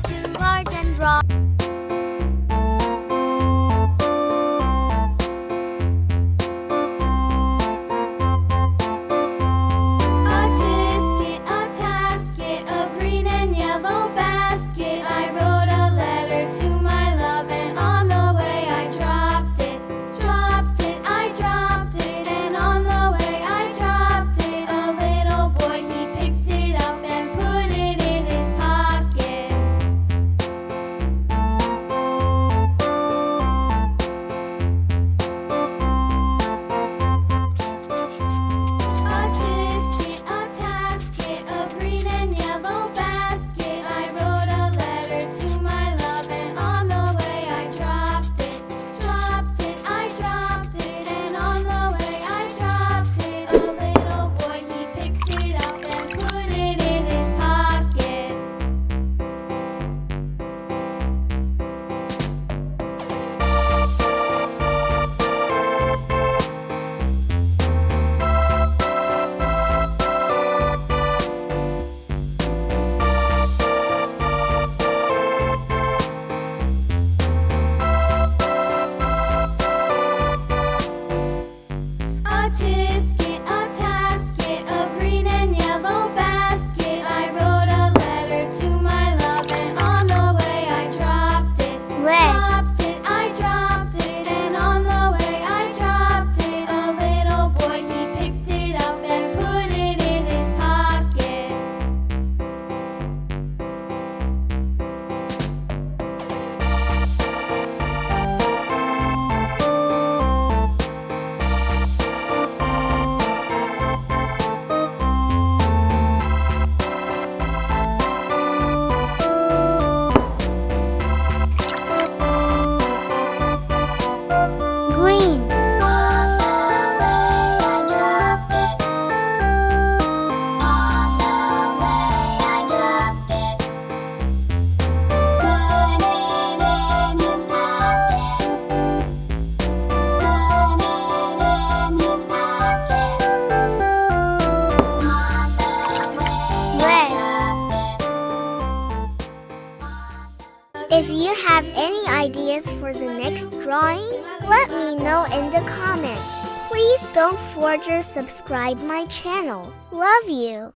too large and raw. A tasket, a green and yellow basket. I wrote a letter to my love, and on the way I dropped it. I dropped it, and on the way I dropped it. A little boy, he picked it up and put it in his pocket. A tasket, a green and yellow basket. I wrote a letter to my love, and on the way I dropped it. I dropped it, and on the way I dropped it. A little boy, he picked it up and put it in his pocket. A tasket, a green and yellow basket. I wrote a letter to my love, and on the way I dropped it. I dropped it, and on the way I dropped it. A little boy, he picked it up and put it in his pocket. Green. On the way I dropped it. On the way I dropped it. Put it in his pocket. Put it in his pocket. On the way I dropped it. If you have any ideas for the next drawing, let me know in the comments. Please don't forget to subscribe my channel. Love you.